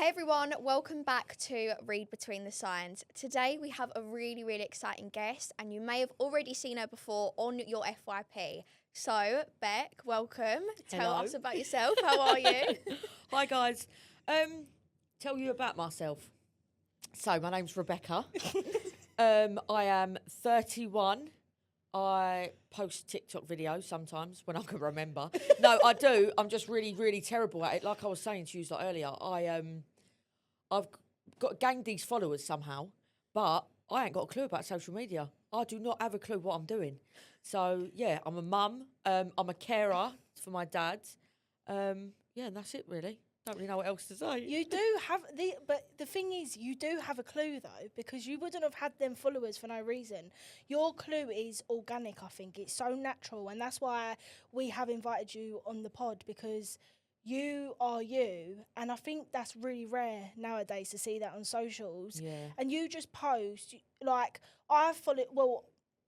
Hey everyone, welcome back to Read Between the Signs. Today we have a really exciting guest, and you may have already seen her before on your FYP. So, Beck, welcome. Tell Hello. us about yourself. How are you? Hi guys. Tell you about myself. So my name's Rebecca. I am 31. I post TikTok videos sometimes when I can remember. No, I do. I'm just really terrible at it. Like I was saying to you like earlier, I've got gained these followers somehow, but I ain't got a clue about social media. I do not have a clue what I'm doing. So yeah, I'm a mum. I'm a carer for my dad. And that's it really. Don't really know what else to say. You do have but the thing is, you do have a clue though, because you wouldn't have had them followers for no reason. Your clue is organic. I think it's so natural, and that's why we have invited you on the pod, because you are you, and I think that's really rare nowadays to see that on socials. Yeah. And you just post like I follow. Well,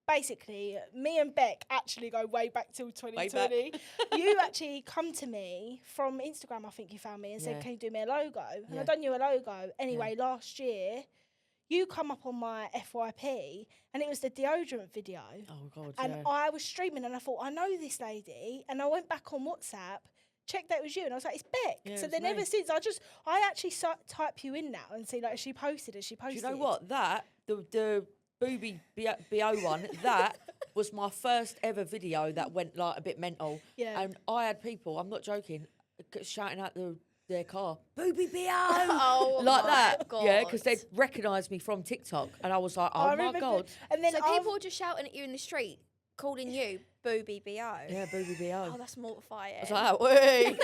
basically, me and Beck actually go way back till 2020. You actually come to me from Instagram, I think you found me, and said, can you do me a logo? And I done you a logo. Anyway, last year, you come up on my FYP, and it was the deodorant video. Oh, God, and I was streaming, and I thought, I know this lady. And I went back on WhatsApp, checked that it was you, and I was like, it's Beck. Yeah, so then ever since, I actually type you in now and see, like, has she posted? Do you know what? The Booby BO one, that was my first ever video that went like a bit mental. Yeah. And I had people, I'm not joking, shouting out their car, Booby BO! Oh, like my that. God. Yeah, because they recognised me from TikTok. And I was like, oh my God. And then So people were just shouting at you in the street, calling you Booby B.O. Yeah, Booby BO. Oh, that's mortifying. I was like, wait.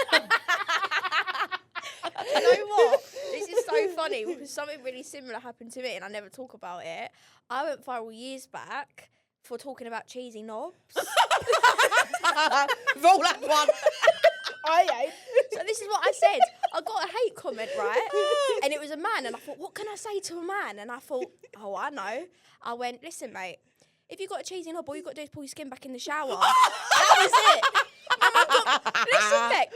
You know what? This is so funny because something really similar happened to me and I never talk about it. I went viral years back for talking about cheesy knobs. Roll that one. I ain't. So this is what I said. I got a hate comment, right? And it was a man, and I thought, what can I say to a man? And I thought, oh, I know. I went, listen, mate, if you've got a cheesy knob, all you've got to do is pull your skin back in the shower. That was it. Listen, Beck,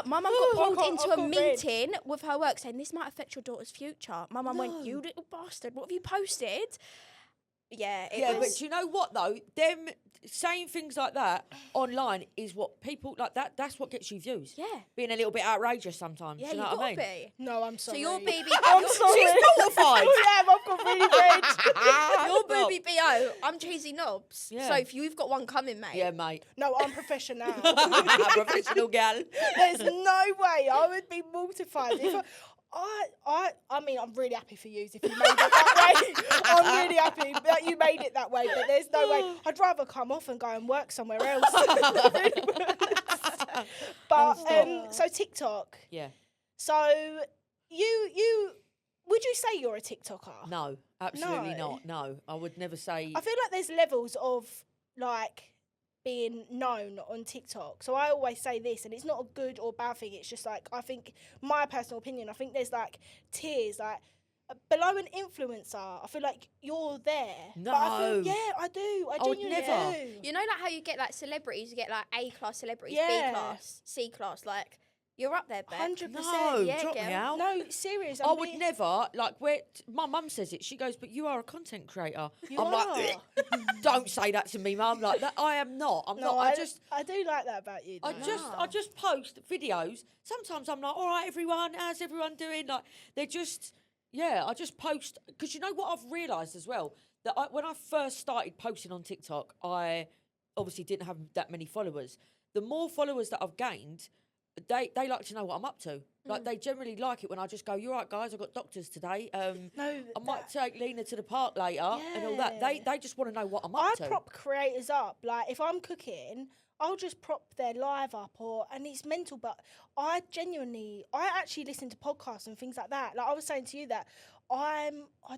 my mum got pulled into a meeting with her work saying this might affect your daughter's future. My mum went, you little bastard, what have you posted? Yeah, but do you know what though? Them saying things like that online is what people like that. That's what gets you views. Yeah, being a little bit outrageous sometimes. Yeah, you know you what I mean? be. No, I'm sorry. So your BB, I'm sorry. She's mortified. I've got really red. Your Booby BO, I'm cheesy knobs. Yeah. So if you've got one coming, mate. Yeah, mate. No, I'm professional. Professional gal. There's no way I would be mortified if I mean, I'm really happy for you if you made it that way. I'm really happy that you made it that way, but there's no way. I'd rather come off and go and work somewhere else. But so TikTok. Yeah. So you would you say you're a TikToker? No, absolutely No. not. No, I would never say. I feel like there's levels of like being known on TikTok. So I always say this, and it's not a good or bad thing. It's just like, I think, my personal opinion, I think there's like tiers, like below an influencer. I feel like you're there. No. But I feel, yeah, I do. I would genuinely never. do. You know, like how you get like celebrities, you get like A-class celebrities, Yeah. B-class, C-class, like you're up there, Beck. 100%. No, Yeah, drop me girl. out. No, serious. I would never, like, my mum says it, she goes, but you are a content creator. You I'm are. like, don't say that to me, mum. Like, that, I am not. I'm not. I do like that about you. I though. just post videos. Sometimes I'm like, all right, everyone, how's everyone doing? Like, they're just, I just post. Because you know what I've realised as well? That when I first started posting on TikTok, I obviously didn't have that many followers. The more followers that I've gained, they like to know what I'm up to. Like, they generally like it when I just go, you're right, guys, I've got doctors today. I might take Lena to the park later and all that. They just want to know what I'm up to. I prop creators up. Like, if I'm cooking, I'll just prop their live up, and it's mental, but I actually listen to podcasts and things like that. Like, I was saying to you that I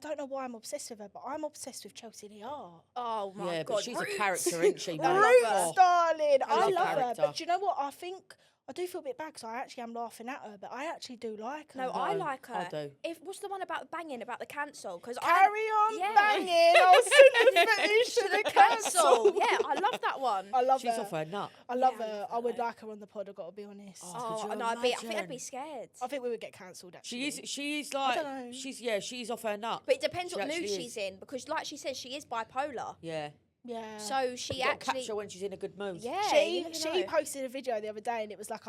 don't know why I'm obsessed with her, but I'm obsessed with Chelsea the Art. Oh my God. But she's a character, isn't she? Roots, darling. I She's a love her. character. But do you know what? I think I do feel a bit bad because I actually am laughing at her, but I actually do like her. No, I like her. I do. What's the one about banging, about the cancel? Because Carry on yeah. banging. I'll send the footage to the cancel. Yeah, I love that one. I love She's her. off her nut. I love Yeah, I her. love I would her. like her on the pod. I've got to be honest. Oh, could you no, I think I'd imagine? be scared. I think we would get cancelled. Actually, She is I like don't know. she's off her nut. But it depends She what mood actually she's is. in, because like she says, she is bipolar. Yeah. Yeah. So she You gotta actually, catch her when she's in a good mood. yeah, She you never she know. posted a video the other day and it was like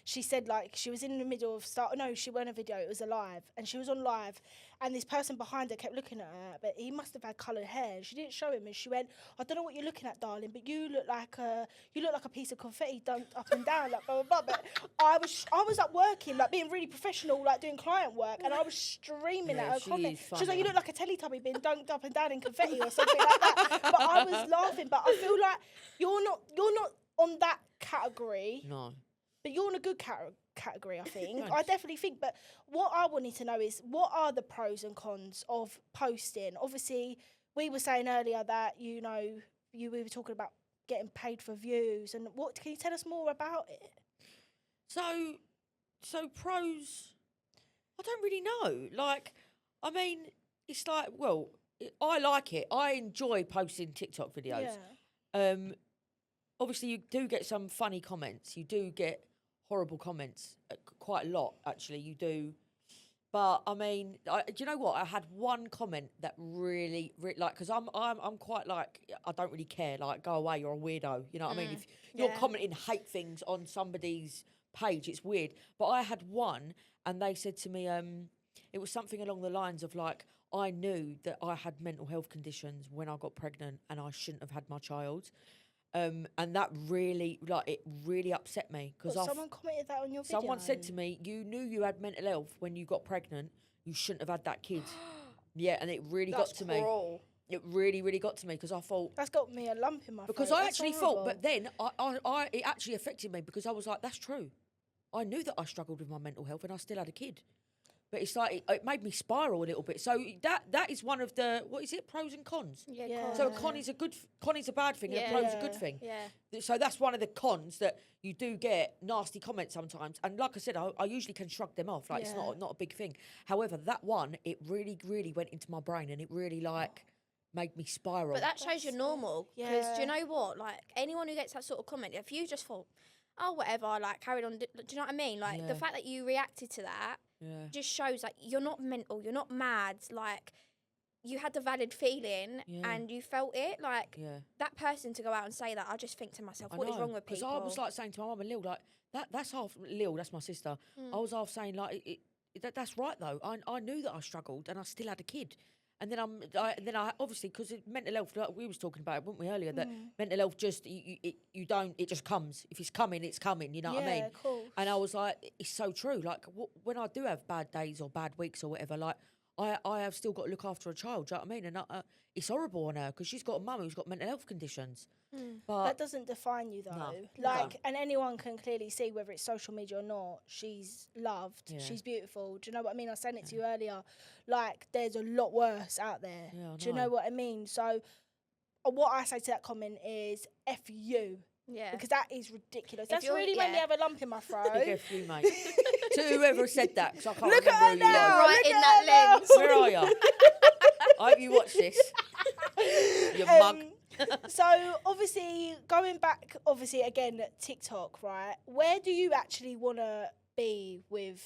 she said like she was in the middle of she weren't a video, it was a live, and she was on live and this person behind her kept looking at her, but he must have had coloured hair. She didn't show him and she went, I don't know what you're looking at, darling, but you look like a piece of confetti dumped up and down, like blah blah blah. But I was like working, like being really professional, like doing client work, and I was streaming Yeah, at her she comment. is She was like, funny. you look like a Teletubby being dunked up and down in confetti or something like that. But I was laughing, but I feel like you're not on that category, No. but you're in a good category, I think. I Thanks. definitely think. But what I wanted to know is, what are the pros and cons of posting? Obviously, we were saying earlier that, we were talking about getting paid for views, and what can you tell us more about it? So pros, I don't really know. Like, I mean, it's like, well, I like it. I enjoy posting TikTok videos. Yeah. Obviously, you do get some funny comments. You do get horrible comments, quite a lot, actually. You do. But I mean, do you know what? I had one comment that really like, because I'm quite like, I don't really care. Like, go away, you're a weirdo. You know what I mean? If you're Yeah. commenting hate things on somebody's page, it's weird. But I had one, and they said to me, it was something along the lines of like, I knew that I had mental health conditions when I got pregnant, and I shouldn't have had my child. And that really, like, it really upset me because Someone commented that on your video. someone said to me, "You knew you had mental health when you got pregnant. You shouldn't have had that kid." Yeah, and it really got to me. cruel. It really, really got to me because I thought, That's got me a lump in my because throat. I That's actually horrible. thought, but then it actually affected me because I was like, that's true. I knew that I struggled with my mental health and I still had a kid. But it's like, it made me spiral a little bit. So that is one of the, what is it, pros and cons? Yeah, Yeah. cons. So a con is a bad thing, and a pro is a good thing. Yeah. So that's one of the cons, that you do get nasty comments sometimes. And like I said, I usually can shrug them off. Like, it's Yeah. not a big thing. However, that one, it really, really went into my brain, and it really like made me spiral. But that shows you're normal. Because Yeah. do you know what? Like, anyone who gets that sort of comment, if you just thought, oh, whatever, like, carried on, do you know what I mean? Like, Yeah. the fact that you reacted to that yeah. just shows, like, you're not mental, you're not mad. Like, you had the valid feeling Yeah. and you felt it. Like, Yeah. that person to go out and say that, I just think to myself, what is wrong with people? Because I was like saying to my mum and Lil, like, that's half, Lil, that's my sister. I was half saying, like, that's right though. I knew that I struggled and I still had a kid. And then I obviously, because mental health, like we was talking about it, weren't we, earlier, that mental health just, you don't, it just comes. If it's coming, you know what I mean? Yeah, cool. And I was like, it's so true. Like, when I do have bad days or bad weeks or whatever, like, I have still got to look after a child, do you know what I mean? And it's horrible on her because she's got a mum who's got mental health conditions. But That doesn't define you though. No, Like, no. and anyone can clearly see whether it's social media or not. She's loved. Yeah. She's beautiful. Do you know what I mean? I said it to you earlier. Like, there's a lot worse out there. Yeah, I Do you know know. what I mean? So, what I say to that comment is F you. Yeah. Because that is ridiculous. If That's you're- really made me yeah. have a lump in my throat. big F you, mate. To whoever said that, because I can't Look at remember her who you now. are. Right look in at that her now. lens. Where are you? I hope you watch this. You mug. So obviously, going back, obviously again TikTok, right? Where do you actually want to be with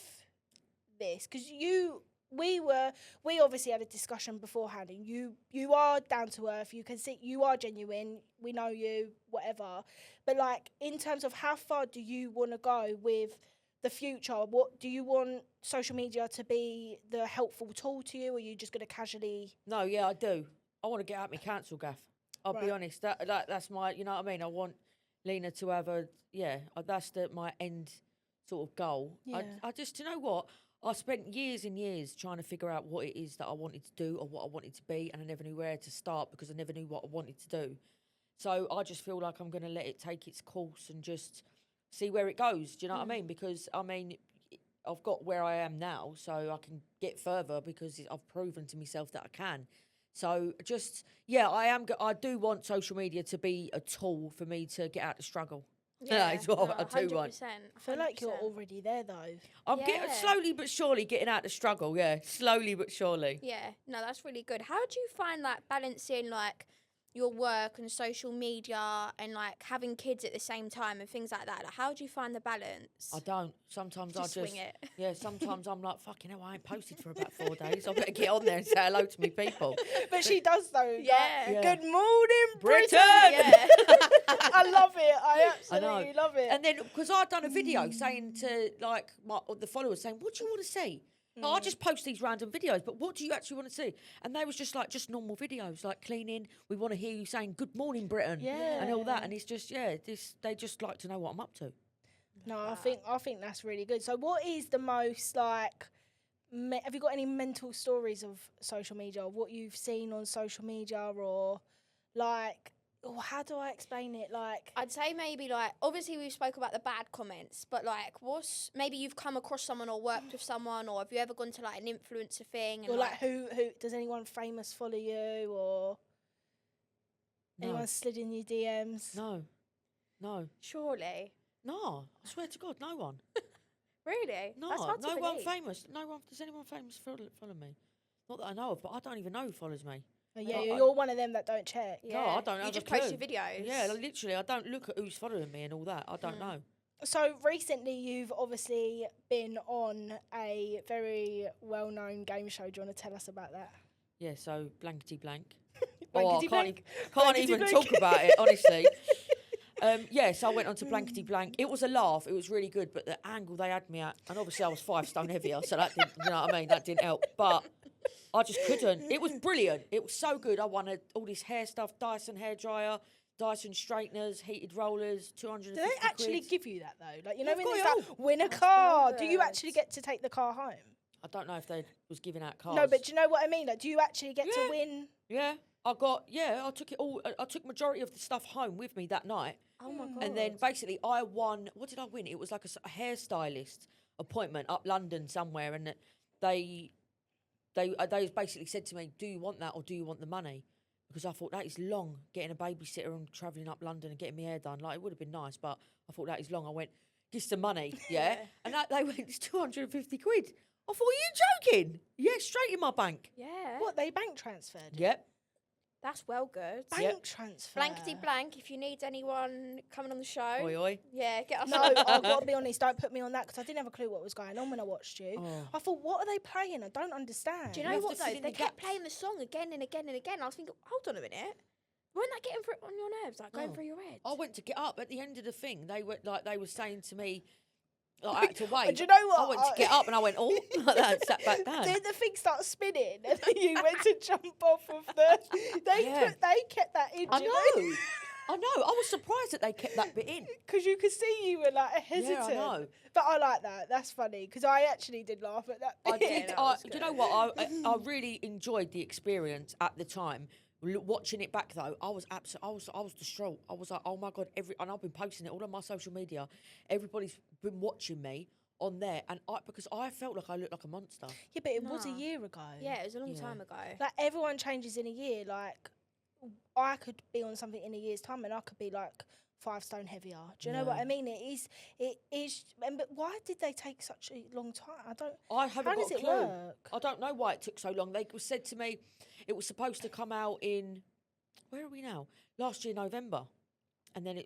this? Because we obviously had a discussion beforehand, and you are down to earth. You can see you are genuine. We know you, whatever. But like, in terms of how far do you want to go with the future? What do you want social media to be, the helpful tool to you, or are you just going to casually? No, yeah, I do. I want to get out my council gaff. I'll be Right. honest. That's my, you know what I mean? I want Lena to have that's my end sort of goal. Yeah. I just, you know what? I spent years and years trying to figure out what it is that I wanted to do or what I wanted to be, and I never knew where to start because I never knew what I wanted to do. So I just feel like I'm going to let it take its course and just see where it goes. Do you know what I mean? Because, I mean, I've got where I am now, so I can get further because I've proven to myself that I can. So just, I do want social media to be a tool for me to get out of the struggle. It's what I do want. 100%. I feel like you're already there though. I'm getting Yeah. slowly but surely getting out the struggle. Yeah, slowly but surely. Yeah, no, that's really good. How do you find like balancing like your work and social media and like having kids at the same time and things like that? Like, how do you find the balance? I don't. Sometimes Just I just swing it. Yeah, sometimes I'm like, fucking hell, I ain't posted for about 4 days. I better get on there and say hello to me people. But she does though. like, Yeah. Good morning, Britain! Yeah. I love it. I I know. absolutely love it. And then, because I'd done a video saying to like the followers, saying, what do you want to see? Like, I just post these random videos, but what do you actually want to see? And they was just like, just normal videos, like cleaning. We want to hear you saying, good morning, Britain. Yeah. And all that. And it's just, they just like to know what I'm up to. No, I think that's really good. So, what is the most like? Have you got any mental stories of social media, or what you've seen on social media, or like? Oh, how do I explain it? Like, I'd say maybe like obviously we spoke about the bad comments, but like what's maybe you've come across someone or worked with someone, or have you ever gone to like an influencer thing? And or like who does anyone famous follow you, or No. anyone slid in your DMs? No. surely, No. I swear to God, no one. really, No, that's hard to no one believe. famous. No one. Does anyone famous follow me? Not that I know of, but I don't even know who follows me. Oh, yeah, No, you're one of them that don't check. Yeah. No, I don't have You a just post clue. your videos. Yeah, like, literally, I don't look at who's following me and all that. I don't know. So recently, you've obviously been on a very well-known game show. Do you want to tell us about that? Yeah, so blankety blank. Blankety I blank. can't Blankety even blank. talk about it, honestly. So I went on to blankety blank. It was a laugh. It was really good, but the angle they had me at, and obviously I was 5 stone heavier, so that didn't, you know what I mean? That didn't help. But I just couldn't. It was brilliant. It was so good. I wanted all this hair stuff, Dyson hairdryer, Dyson straighteners, heated rollers, 250 Do they actually quid. give you that though? Like, you Yeah, know, I've when got it's it like win a That's car, well do you good. actually get to take the car home? I don't know if they was giving out cars. No, but do you know what I mean? Like, do you actually get to Yeah. win? Yeah, I took it all. I took majority of the stuff home with me that night. Oh my god. And then basically I won, what did I win? It was like a hairstylist appointment up London somewhere. And they basically said to me, do you want that or do you want the money? Because I thought that is long, getting a babysitter and travelling up London and getting my hair done. Like, it would have been nice, but I thought that is long. I went, give some money, yeah? And they went, it's 250 quid. I thought, are you joking? Yeah, straight in my bank. yeah. What, they bank transferred? Yep. That's well good. Bank Yep. transfer. Blankety blank. If you need anyone coming on the show, Oi, oi. yeah, get us. No, on. I've got to be honest, don't put me on that because I didn't have a clue what was going on when I watched you. Oh. I thought, what are they playing? I don't understand. Do you You know have what to fill though? in They the kept gaps. playing the song again and again and again. I was thinking, hold on a minute, weren't that getting on your nerves, like going No. through your head? I went to get up at the end of the thing. They were saying to me, like, I had to wait. Do you know what? I went to get up and I went, oh, like that, and sat back down. Did the thing start spinning and then you went to jump off of the... Yeah. They kept that in. I know. I know. I was surprised that they kept that bit in. Because you could see you were like hesitant. Yeah, I know. But I like that. That's funny because I actually did laugh at that. I did. that was Do you know what? I really enjoyed the experience at the time. Watching it back though, I was distraught. I was like, oh my god! And I've been posting it all on my social media. Everybody's been watching me on there, and because I felt like I looked like a monster. Yeah, but it was a Nah. year ago. Yeah, it was a long Yeah. time ago. Like everyone changes in a year. Like I could be on something in a year's time and I could be like 5 stone heavier. Do you know what Yeah. I mean? It is. But why did they take such a long time? I haven't How got does a it clue. work? I don't know why it took so long. They said to me it was supposed to come out in, where are we now? Last year, November. And then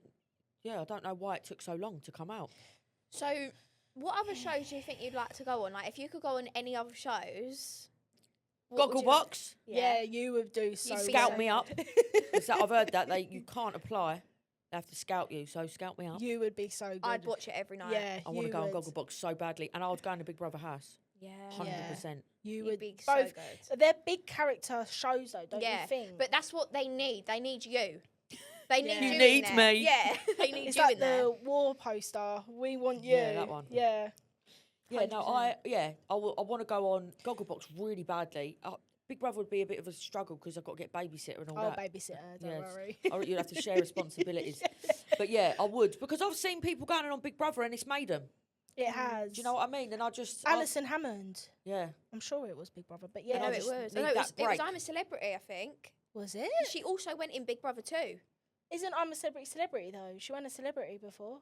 I don't know why it took so long to come out. So, what other shows do you think you'd like to go on? Like, if you could go on any other shows, what would you like- Gogglebox, Yeah, you would do so. You'd be scout so me up. 'Cause that, I've heard that you can't apply. They have to scout you, so scout me up. You would be so good. I'd watch it every night. Yeah, I want to you go on would. Gogglebox so badly. And I would go in a Big Brother house. Yeah. 100%. You You'd would be so both. good. They're big character shows, though, don't Yeah, you think? but that's what they need. They need you. They need Yeah. you. You in need there. me. Yeah, they need it's you like in there. the war poster. We want you. Yeah, that one. Yeah. Yeah, no, 100%. I want to go on Gogglebox really badly. Big Brother would be a bit of a struggle because I've got to get babysitter and all I'll that. babysitter. Don't Yes. worry. You'd have to share responsibilities. But yeah, I would, because I've seen people going on Big Brother and it's made them. It has. Do you know what I mean? And Alison Hammond. yeah. I'm sure it was Big Brother, but Yeah, yeah. no, I it just was. need No, it that was. It was break. I'm a Celebrity, I think. Was it? She also went in Big Brother too. Isn't I'm a Celebrity though? She won a Celebrity before.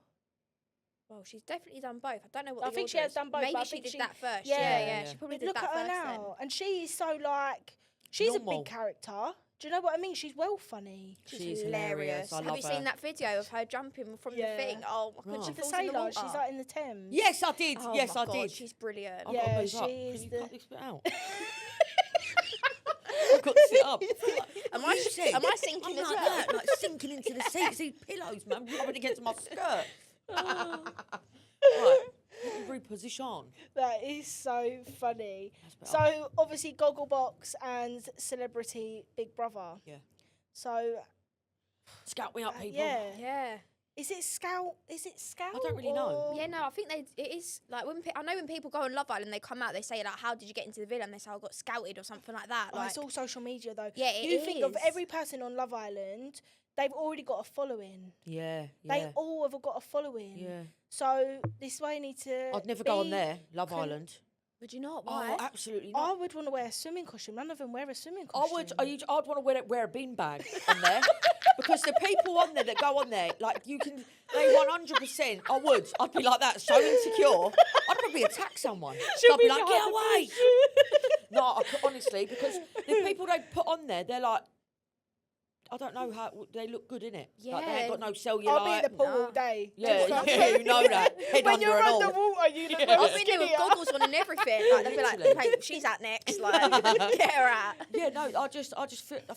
Well, she's definitely done both. I don't know what I the think she order has is. done both, Maybe but I she think did she- that first. yeah, Yeah, yeah. She probably But did look that at her first now, and she is so like she's a Normal. big character. Do you know what I mean? She's well funny. then. She's She's hilarious. I Have love you her. seen that video of her jumping from the Yeah. thing? Oh my god, Right. she The falls in the sailor, water. she's like in the Thames. Yes, I did. Oh yes, my I God, did. She's brilliant. I've Yeah, got to move up. she's Can you the- cut this bit out? I've got to sit up. Am I sinking I'm as like well? that, like sinking into the seats. These pillows, man, rubbing against my skirt. Right, let me reposition. That is so funny. That's better. So obviously Gogglebox and Celebrity Big Brother. Yeah. So Scout me up, people. yeah. Yeah. Is it Scout? Is it Scout? I don't really know. or- Yeah, no, I think it is like I know when people go on Love Island, they come out, they say like, "How did you get into the villa?" And they say, "I got scouted" or something like that. Oh, Like, it's all social media though. yeah, it You think of is. every person on Love Island, they've already got a following. Yeah, They yeah, all have got a following. yeah. So this is why you need to. I'd never go on be- there, Love con- Island. Would you not? Oh, Why? absolutely I not. would want to wear a swimming costume. None of them wear a swimming I costume. would. I'd want to wear a beanbag on there because the people on there that go on there, like you can, they 100%. I would. I'd be like that, so insecure. I'd probably attack someone. So I'd be like, get away. No, honestly, because the people they put on there, they're like, I don't know how they look good in it. Like they ain't got no cellulite. I'll be in the pool all Nah. day. Yeah, Just yeah, you know that. Head when under you're and all. underwater, you look Yeah. well I've been there with skinnier. goggles on and everything. Like they'd be like, Literally. "Hey, she's out next." Like, get her out. Yeah, no, I just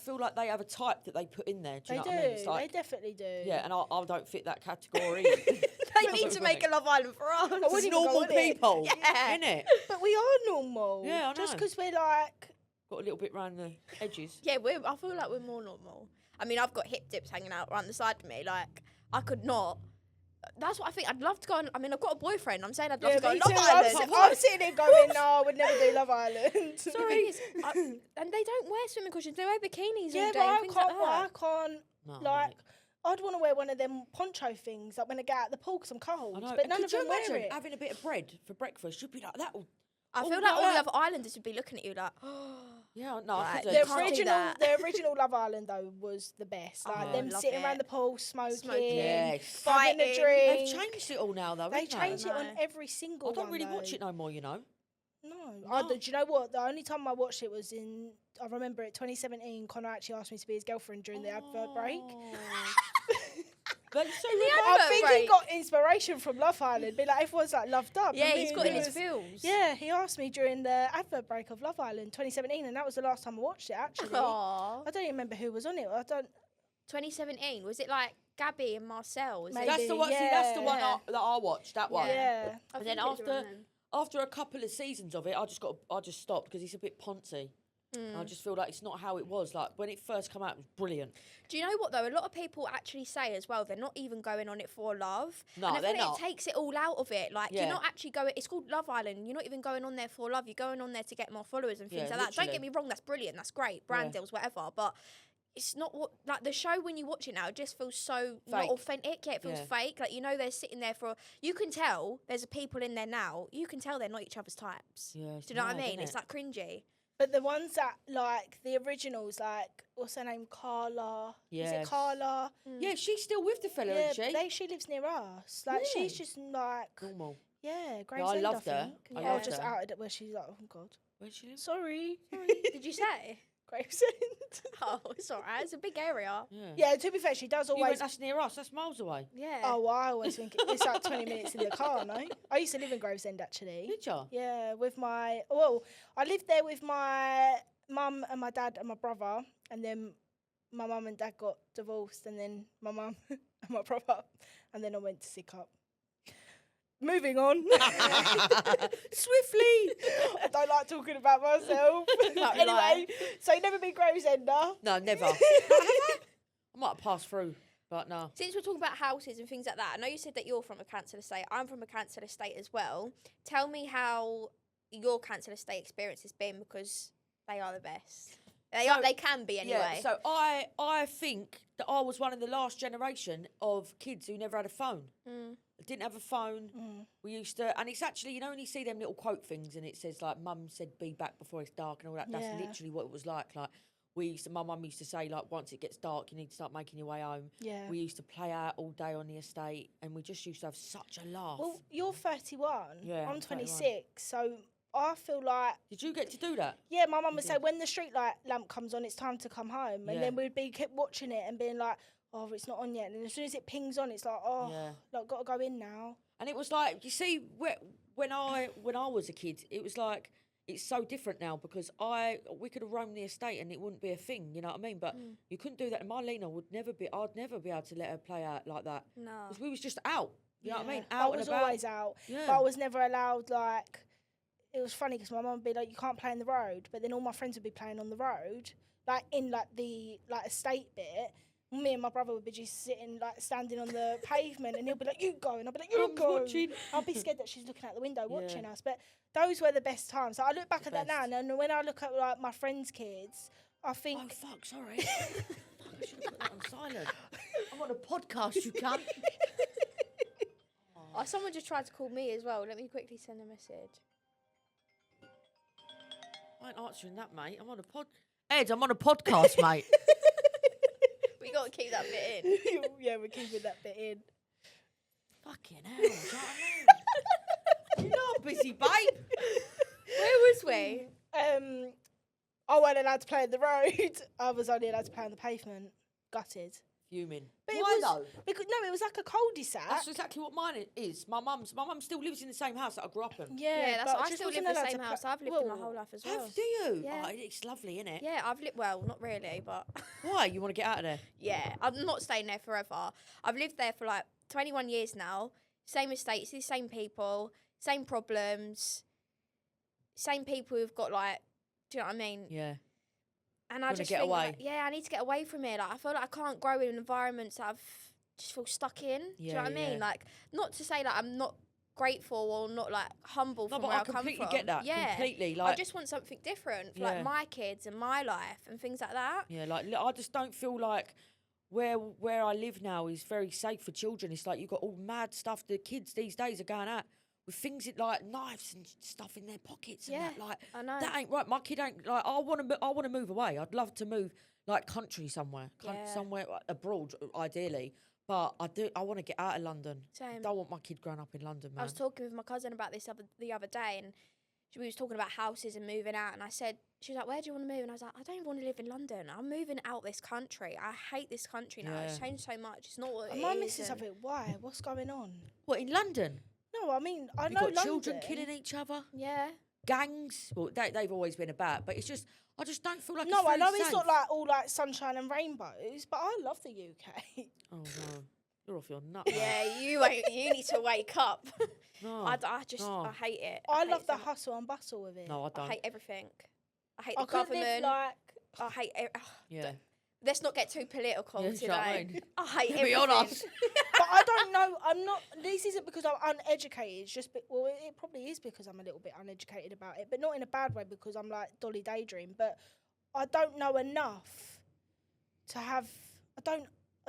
feel like they have a type that they put in there. Do They you know do. what I mean? It's like, They definitely do. yeah, and I don't fit that category. They need to make a Love Island for us. wouldn't It's even go normal on it. people, Yeah. innit? But we are normal. Yeah, I Just know. because we're like. Got a little bit round the edges. Yeah, I feel like we're more normal. I mean, I've got hip dips hanging out around the side of me. Like, I could not. That's what I think. I'd love to go on. I mean, I've got a boyfriend. I'm saying I'd love to go on me Love too. Island. I'm sitting there going, no, I would never do Love Island. The thing is, and they don't wear swimming costumes. They wear bikinis Yeah, all but day and I things can't. like that. I can't. No, Like, mate. I'd want to wear one of them poncho things, like when I get out of the pool because I'm cold. I know. But none Could of you them wear imagine it. having a bit of bread for breakfast? You'd be like that. I Oh, feel like no, all that- Love Islanders would be looking at you like, Yeah, no, I Right, couldn't. You The can't do original, that. the original Love Island though was the best. Like Oh, them love sitting around it. the pool, smoking, Yes. having a Fighting. drink. They've changed it all now, though. They haven't changed it on No. every single I don't one, really though. watch it no more, you know. No. No. Do you know what? The only time I watched it was in, I remember it, 2017. Connor actually asked me to be his girlfriend during the advert break. That's so I advert think he break? got inspiration from Love Island. Be like, everyone's like loved up. yeah, and he's me got and in him his was- films. Yeah, he asked me during the advert break of Love Island 2017, and that was the last time I watched it, actually. Aww. I don't even remember who was on it. I don't. 2017, was it like Gabby and Marcel? Was Maybe. That's the one. See, that's the one Yeah. that I watched. That one. Yeah. I And then think it's around after a couple of seasons of it, I just stopped because it's a bit poncy. then. I just feel like it's not how it was. Like when it first came out, it was brilliant. Do you know what though? A lot of people actually say as well they're not even going on it for love. No, and I they're feel like not. it takes it all out of it. Like Yeah. you're not actually going. It's called Love Island. You're not even going on there for love. You're going on there to get more followers and things Yeah, like that. Don't get literally. me wrong. That's brilliant. That's great. Brand Yeah. deals, whatever. But it's not what like the show when you watch it now. It just feels so not Fake. authentic. Yeah, it feels Yeah. fake. Like you know they're sitting there for. You can tell there's people in there now. You can tell they're not each other's types. Yeah, it's Do you know what I mad, mean? innit? It's like cringy. But the ones that, like, the originals, like, what's her name? Carla. Is Yes. it Carla? Yeah, she's still with the fella, Yeah, isn't she? she lives near us. Like, Really? she's just, like, Normal. yeah, Gravesend, I loved her. think. I Yeah, loved just her. outed it where she's like, oh, God. Where she live? Sorry. Did you say? Gravesend. Oh, it's alright. It's a big area. Yeah. Yeah, to be fair, she does You went, always. that's near us. That's miles away. Yeah. Oh, well, I always think it's like 20 minutes in the car, no? I used to live in Gravesend, actually. Did you? Yeah, with my. Well, I lived there with my mum and my dad and my brother, and then my mum and dad got divorced, and then my mum and my brother, and then I went to sick up. Moving on. Swiftly. I don't like talking about myself. Can't Anyway, lie. so you never been Gravesender? No, never. I might have passed through, but no. Since we're talking about houses and things like that, I know you said that you're from a council estate. I'm from a council estate as well. Tell me how your council estate experience has been, because they are the best. They can be anyway. Yeah, so I think that I was one of the last generation of kids who never had a phone. Didn't have a phone. We used to, and it's actually, you know, when you see them little quote things and it says like, Mum said be back before it's dark and all that, that's Yeah. literally what it was like. Like, My mum used to say, like, once it gets dark, you need to start making your way home. Yeah. We used to play out all day on the estate, and we just used to have such a laugh. Well, you're 31. Yeah, I'm I'm 26. So I feel like, Did you get to do that? yeah, my mum You would say, did. when the street light lamp comes on, it's time to come home. And Yeah. then we'd be kept watching it and being like, oh, it's not on yet. And then as soon as it pings on, it's like, oh, Yeah. like, got to go in now. And it was like, you see, when I was a kid, it was like, it's so different now because we could have roamed the estate and it wouldn't be a thing, you know what I mean? But you couldn't do that. And Marlena I'd never be able to let her play out like that. No. Because we was just out, you know what I mean? I Out was and about. always out. Yeah. But I was never allowed, like, it was funny because my mum would be like, you can't play in the road. But then all my friends would be playing on the road, like in like the estate bit. Me and my brother would be just sitting, like, standing on the pavement, and he'll be like, you go, and I'll be like, you I'm go. watching. I'll be scared that she's looking out the window watching Yeah. us. But those were the best times. So I look back The at that now, best. and then when I look at, like, my friends' kids, I think... Oh, fuck, sorry. Fuck, I should have put that on silent. I'm on a podcast, you cunt. Oh, someone just tried to call me as well. Let me quickly send a message. I ain't answering that, mate. I'm on a Ed, I'm on a podcast, mate. We got to keep that bit in. Yeah, we're keeping that bit in. Fucking hell, do you know what I mean? You know I'm busy, babe. Where was we? I wasn't allowed to play in the road. I was only allowed to play on the pavement. Gutted. Fuming. But Why it was, though? Because, no, it was like a cul-de-sac. That's exactly what mine is. My mum still lives in the same house that I grew up in. Yeah, that's but what I just still live wasn't in the allowed same to house. play- I've lived in my well, whole life as well. Do you? Yeah. Oh, it's lovely, isn't it? Yeah, I've lived, well, not really, but Why? You want to get out of there? yeah, I'm not staying there forever. I've lived there for like 21 years now. Same estates, the same people, same problems, same people who've got like, do you know what I mean? Yeah. And I Wanna just get think, away. like, yeah, I need to get away from it. Like, I feel like I can't grow in environments that I've just feel stuck in. Do you know what I Yeah, mean? yeah. Like, not to say that I'm not grateful or not like humble No, from but where I I come completely from. get that. Yeah, Completely. I Like, just want something different for Yeah. like my kids and my life and things like that. yeah, like I just don't feel like where I live now is very safe for children. It's like you've got all mad stuff. The kids these days are going out with things like knives and stuff in their pockets. And Yeah, that, like I know. that ain't right. My kid ain't like. I want to move away. I'd love to move like country somewhere, Yeah. somewhere abroad, ideally. But I want to get out of London. I Same. don't want my kid growing up in London, man. I was talking with my cousin about this the other day, and we was talking about houses and moving out, and I said, she was like, where do you want to move? And I was like, I don't even want to live in London. I'm moving out this country. I hate this country now. It's Yeah. changed so much. It's not what it Am I is, missing and- something? Why? What's going on? What, in London? No, I mean, I You know got London. children killing each other, Yeah. gangs. Well, they've always been about, but it's just I just don't feel like No, it's I very know safe. it's not like all like sunshine and rainbows, but I love the UK. Oh no, you're off your nut. Yeah, you need to wake up. No, I just, no. I hate it. I hate love it the so much. hustle and bustle of it. No, I I don't. hate everything. I hate I the couldn't government. live like. I hate. Yeah. Let's not get too political Yeah, do you know what I today. mean? I hate To be everything. honest. But I don't know. I'm not. This isn't because I'm uneducated. It's just. Well, it probably is because I'm a little bit uneducated about it, but not in a bad way. Because I'm like Dolly Daydream. But I don't know enough to have.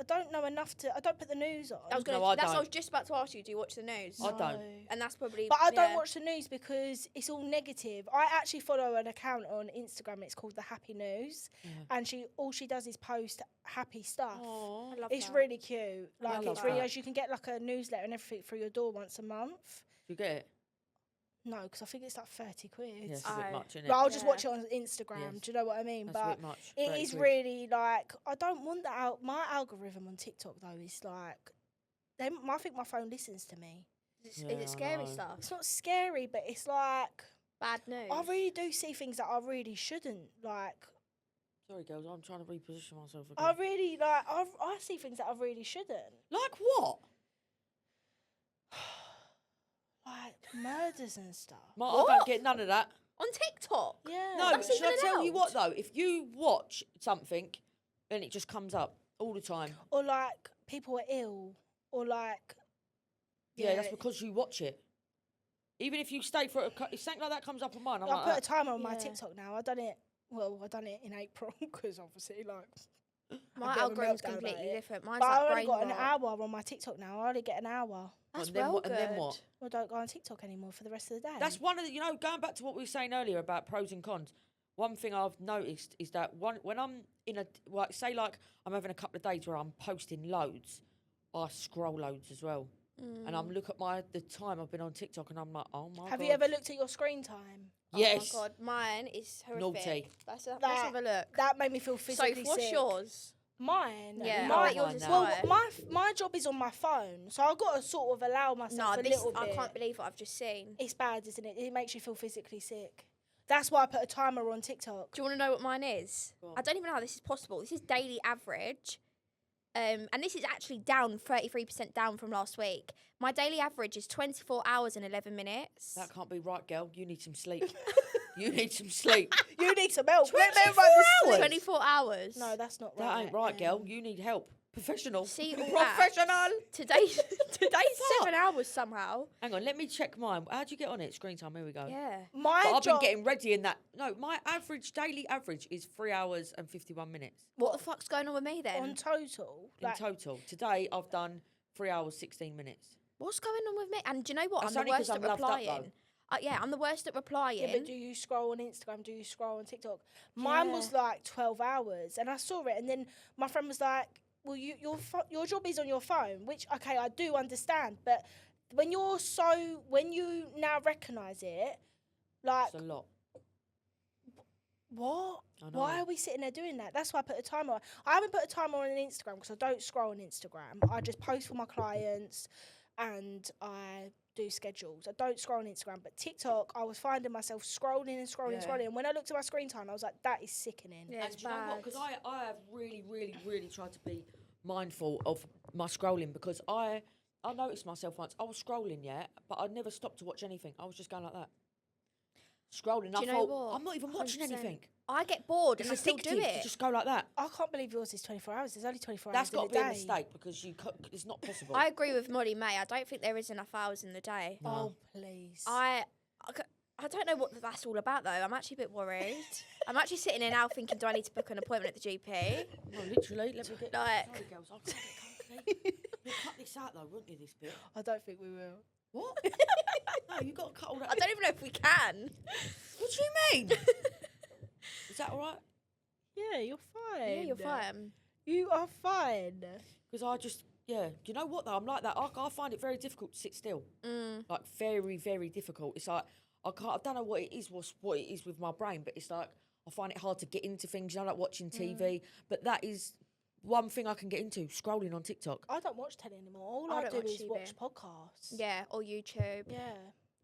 I don't know enough to. I don't put the news on. I was gonna. No, I that's what I don't. was just about to ask you. Do you watch the news? I don't. And that's probably. But I don't yeah. watch the news because it's all negative. I actually follow an account on Instagram. It's called The Happy News, and all she does is post happy stuff. Oh, I love It's that. really cute. Like love it's really that. nice. You can get like a newsletter and everything through your door once a month. you get it? No, because I think it's like 30 quid. Yeah, it's a bit Oh. much, isn't it? But I'll just Yeah. watch it on Instagram. Yes. Do you know what I mean? That's a But bit much. it 30 is quid. really like I don't want that out. My algorithm on TikTok though is like, I think my phone listens to me. Is Yeah, it I scary know. stuff? It's not scary, but it's like Bad news. I really do see things that I really shouldn't like. Sorry, girls. I'm trying to reposition myself again. I really like. I see things that I really shouldn't. Like what? Like murders and stuff. I don't get none of that. On TikTok. Yeah. No, That's should I even tell you allowed. what though? If you watch something, then it just comes up all the time. Or like people are ill. Or like. Yeah, that's because you watch it. Even if you stay for if something like that comes up on mine, I'm I like, put a timer on my Yeah. TikTok now. I done it. Well, I done it in April because obviously like. My bit of a algorithm's meltdown about completely it. different. Mine's But I like only got brain an rot. hour on my TikTok now. I only get an hour. That's and then well what? good. And then what? Well, don't go on TikTok anymore for the rest of the day. That's one of the, going back to what we were saying earlier about pros and cons. one thing I've noticed is that when I'm in say I'm having a couple of days where I'm posting loads, I scroll loads as well. And I'm look at the time I've been on TikTok and I'm like, oh my god. Have you ever looked at your screen time? Yes. Oh my god, mine is horrific. Naughty. Let's have a look. That made me feel physically So, what's sick. yours? Mine. Yeah, I I bet bet yours is Well, high. my job is on my phone, so I've got to sort of allow myself a little bit. I can't believe what I've just seen. It's bad, isn't it? It makes you feel physically sick. That's why I put a timer on TikTok. Do you want to know what mine is? Go on. I don't even know how this is possible. This is daily average. And this is actually down 33% down from last week. My daily average is 24 hours and 11 minutes. That can't be right, girl. You need some sleep. You need some sleep. You need some help. 24 hours? 24 hours. No, that's not That right. ain't right, girl. You need help. Professional. See, all that. Professional. Today's Fuck. 7 hours somehow. Hang on, let me check mine. How'd you get on it? Screen time. Here we go. Yeah. My But I've been job. getting ready in that. No, my daily average is 3 hours and 51 minutes What the fuck's going on with me then? On total. in Like, total. Today I've done 3 hours 16 minutes. What's going on with me? And do you know what? That's I'm the only 'cause worst at I'm loved up, replying. Yeah, I'm the worst at replying. yeah, but do you scroll on Instagram? Do you scroll on TikTok? Mine Yeah. was like 12 hours, and I saw it, and then my friend was like, "Well, your job is on your phone," which okay, I do understand, but when you now recognise it, like It's a lot. what? I know. Why are we sitting there doing that? That's why I put a timer on. I haven't put a timer on Instagram because I don't scroll on Instagram. I just post for my clients and I do schedules. I don't scroll on Instagram. But TikTok, I was finding myself scrolling and scrolling and Yeah. scrolling. And when I looked at my screen time, I was like, that is sickening. Yeah, And it's do you know what? bad. Because I have really, really, really tried to be mindful of my scrolling because I noticed myself once. I was scrolling, yeah, but I never stopped to watch anything. I was just going like that. Scrolling. Do you I know thought, what? I'm not even watching 100%. anything. I get bored It's and I still do addictive to it. just go like that. I can't believe yours is 24 hours. There's only 24 That's hours got in to be a a day. mistake because it's not possible. I agree with Molly May. I don't think there is enough hours in the day. No. Oh, please. I don't know what that's all about though. I'm actually a bit worried. I'm actually sitting here now thinking, do I need to book an appointment at the GP? No, literally. Let me get. Like- Sorry, girls. I can't get comfy. You'll cut this out though, wouldn't you? This bit. I don't think we will. What? No, you got to cut all that. I don't even know if we can. What do you mean? Is that all right? Yeah, you're fine. Yeah, you're fine. You are fine. Because I just, yeah. Do you know what though? I'm like that. I find it very difficult to sit still. Mm. Like very, very difficult. It's like I don't know what it is. What it is with my brain, but it's like I find it hard to get into things. You know, like watching TV. But that is one thing I can get into: scrolling on TikTok. I don't watch telly anymore. All I I, don't do watch is TV. watch podcasts. Yeah, or YouTube. Yeah.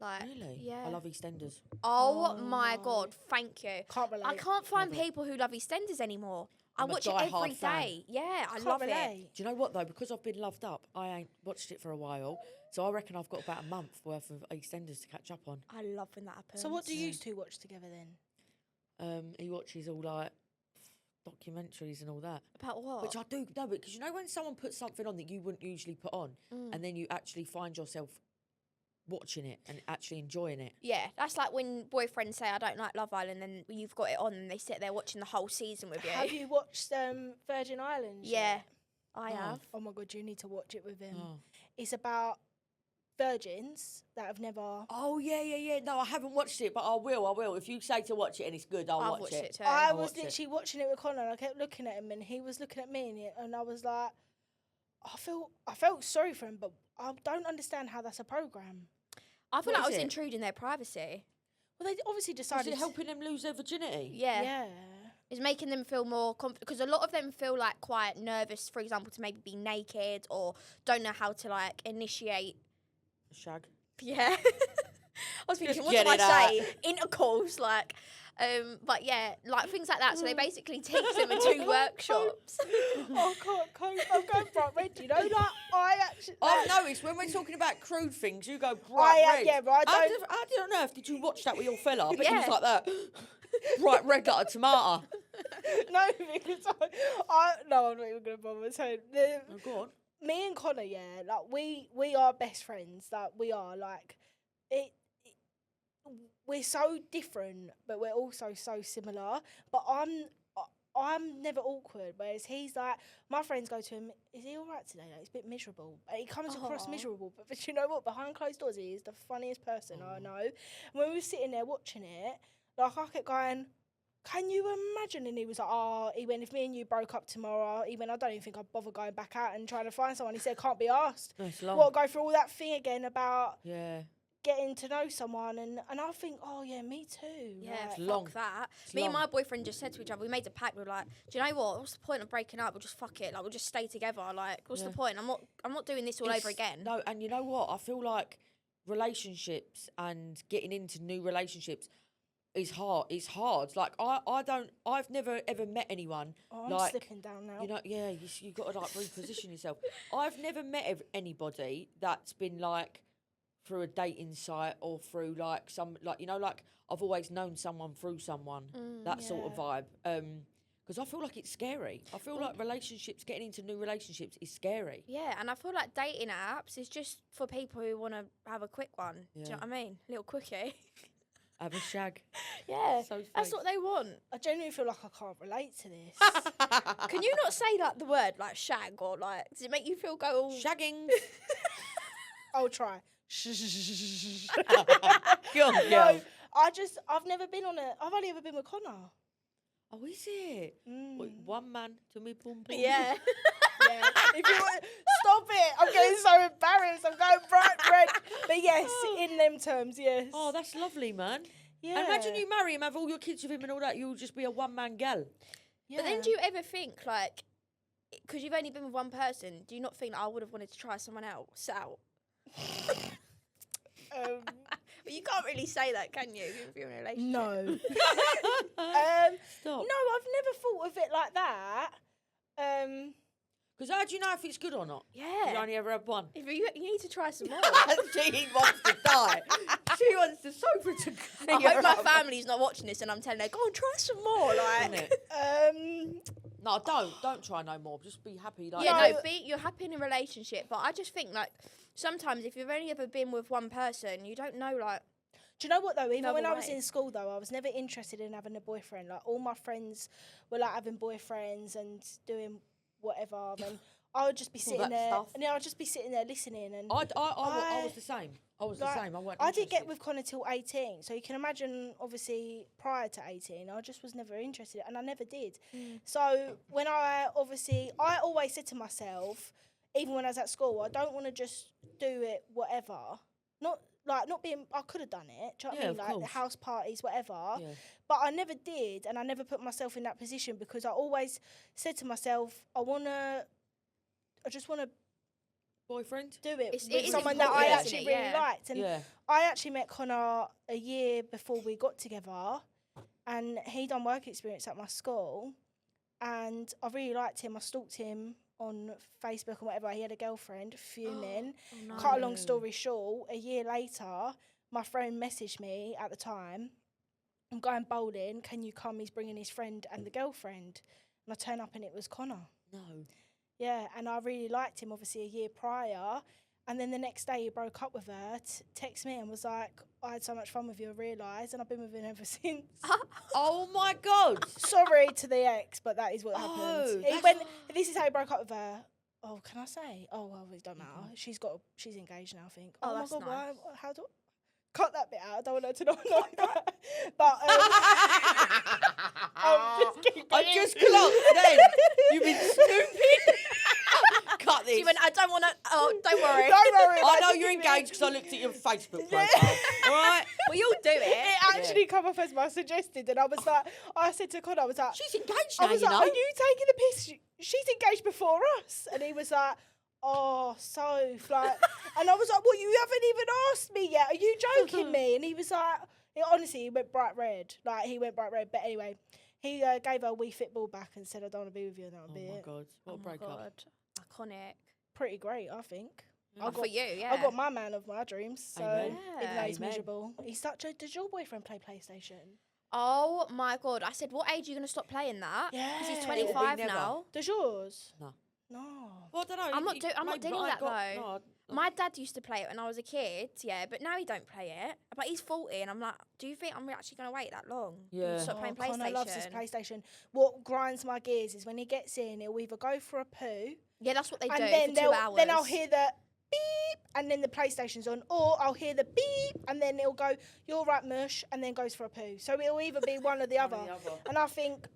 Like, Really? yeah. I love EastEnders. Oh, Oh, my no. god, thank you. Can't relate. I can't find Love it. people who love EastEnders anymore. I I'm a watch it die-hard every fan. day. Yeah, I Can't love it. relate. Do you know what though? Because I've been loved up, I ain't watched it for a while. So I reckon I've got about a month worth of EastEnders to catch up on. I love when that happens. So what do you two watch together then? He watches all like documentaries and all that, About what? which I do know because you know when someone puts something on that you wouldn't usually put on, Mm. and then you actually find yourself watching it and actually enjoying it. Yeah, that's like when boyfriends say I don't like Love Island, and you've got it on, and they sit there watching the whole season with you. Have you watched Virgin Islands? Yeah, yet? I Oh. have. Oh my god, you need to watch it with him. Oh. It's about virgins that have never. Oh yeah. No, I haven't watched it, but I will. If you say to watch it and it's good, I'll I've watch watched it. it too. I I'll was watch it. literally watching it with Connor, and I kept looking at him, and he was looking at me, and I was like, I felt sorry for him, but I don't understand how that's a program. I feel What like I is was it? intruding their privacy. Well, they obviously Is decided. it helping them lose their virginity? Yeah. Yeah. It's making them feel more confident, because a lot of them feel like quite nervous, for example, to maybe be naked or don't know how to like initiate. Shag. Yeah. I was thinking, Just what get do I it out. say? Intercourse, like. But yeah, like things like that. So they basically teach them and do workshops. Oh, can't. I'm going bright red. You know, like I actually. I've noticed when we're talking about crude things, you go bright red. Yeah, but I don't. How did on earth did you watch that with your fella? I bet he was Yeah. like that. Bright red like a tomato. No, because no, I'm not even gonna bother. So Oh, go on. me and Connor, yeah, like we are best friends. Like we are like it. We're so different, but we're also so similar. But I'm never awkward, whereas he's like, my friends go to him, is he all right today? Like, he's a bit miserable. He comes across Aw. miserable, but you know what? Behind closed doors, he is the funniest person I know. And when we were sitting there watching it, like I kept going, can you imagine? And he was like, oh, he went, if me and you broke up tomorrow, he went, I don't even think I'd bother going back out and trying to find someone. He said, can't be asked. That's long. What, go through all that thing again about Yeah. getting to know someone. And I think, oh, yeah, me too. Yeah, Like, fuck long. that. It's Me and long. my boyfriend just said to each other, we made a pact. We were like, do you know what? What's the point of breaking up? We'll just fuck it. Like, we'll just stay together. Like, what's the point? I'm not doing this all over again. No, and you know what? I feel like relationships and getting into new relationships is hard. It's hard. Like I've never ever met anyone oh, I'm like, slipping down now. you know, yeah, you got to like reposition yourself. I've never met anybody that's been like through a dating site or through like some, like, you know, like I've always known someone through someone, that sort of vibe. Because I feel like it's scary. I feel like relationships, getting into new relationships is scary. Yeah, and I feel like dating apps is just for people who want to have a quick one. Do you know what I mean? Little quickie. Have a shag. Yeah, So that's what they want. I genuinely feel like I can't relate to this. Can you not say like the word like shag or like, does it make you feel go all... Shagging. I'll try. Go on, No, girl. I've never been on I've only ever been with Connor. Oh, is it? Wait, one man to me, boom, boom. Yeah. Yeah. If you want, stop it. I'm getting so embarrassed. I'm going bright red. But yes, in them terms, yes. Oh, that's lovely, man. yeah. Imagine you marry him, have all your kids with him and all that. You'll just be a one-man gal. Yeah. But then do you ever think like, because you've only been with one person, do you not think that I would have wanted to try someone else out? But you can't really say that, can you? If you're in a relationship. No. Stop. No, I've never thought of it like that. Because how do you know if it's good or not? You Yeah. only ever had one. If you need to try some more. She wants to die. She wants the sofa to I hope my family's not watching this and I'm telling her, go on, try some more. Like, No, don't try no more. Just be happy. Like, yeah, no, you're happy in a relationship. But I just think like sometimes if you've only ever been with one person, you don't know like. Do you know what though? Even Another when I was way. in school though, I was never interested in having a boyfriend. Like all my friends were like having boyfriends and doing whatever, and I would just be All sitting that there, stuff. and I would just be sitting there listening. And I was the same. I was like, the same. I weren't I did get interested. with Connor till 18, so you can imagine. Obviously, prior to 18, I just was never interested, and I never did. So when I always said to myself, even when I was at school, I don't want to just do it whatever. Not being, I could have done it. Do you know what I Yeah, mean? of Like the course. house parties, whatever. Yeah. But I never did, and I never put myself in that position because I always said to myself, I just wanna Boyfriend? do it It with is someone that I important, actually isn't it? really Yeah. liked. And Yeah. I actually met Connor a year before we got together, and he done work experience at my school, and I really liked him. I stalked him on Facebook and whatever. He had a girlfriend, fuming. no. Cut a long story short, a year later, my friend messaged me at the time, I'm going bowling, can you come? He's bringing his friend and the girlfriend. And I turn up and it was Connor. No. Yeah, and I really liked him, obviously, a year prior. And then the next day he broke up with her, texted me and was like, I had so much fun with you, I realised, and I've been with him ever since. Oh my God. Sorry to the ex, but that is what Oh, happened. that's- This is how he broke up with her. Oh, can I say? Oh, well, it don't matter. She's engaged now, I think. Oh, my that's God, nice. how do cut that bit out? I don't want her to know that. But I just clocked then. You've been snooping. Cut this. She went, I don't want to. Oh, don't worry. Don't worry. I about know it. you're engaged because I looked at your Facebook profile. All right? We all do it. It actually come off as my suggested, and I said to Connor, I was like, She's engaged I now, was you like, know. are you taking the piss? She's engaged before us. And he was like, oh, so, like, and I was like, well, you haven't even asked me yet. Are you joking me? And he was like, honestly, he went bright red. Like, he went bright red. But anyway, he gave her a wee fit ball back and said, I don't want to be with you. And that would Oh be my it. God. What a Oh my breakup. God. Iconic. Pretty great, I think. Oh, for you, yeah. I got my man of my dreams. So, Amen. even though he's Amen. miserable. Does your boyfriend play PlayStation? Oh my God. I said, what age are you going to stop playing that? Because he's Yeah. 25 Never. now. Does yours? No. No. Well, I don't know. I'm not maybe, doing but I that, got- though. no, My dad used to play it when I was a kid, yeah, but now he don't play it. But he's 40, and I'm like, do you think I'm actually going to wait that long? Yeah. Stop playing Connor PlayStation. loves his PlayStation. What grinds my gears is when he gets in, he'll either go for a poo, Yeah, that's what they and do then for 2 hours. then I'll hear that beep, and then the PlayStation's on, or I'll hear the beep, and then it'll go, "You're right, mush," and then goes for a poo. So it'll either be one or the other. And I think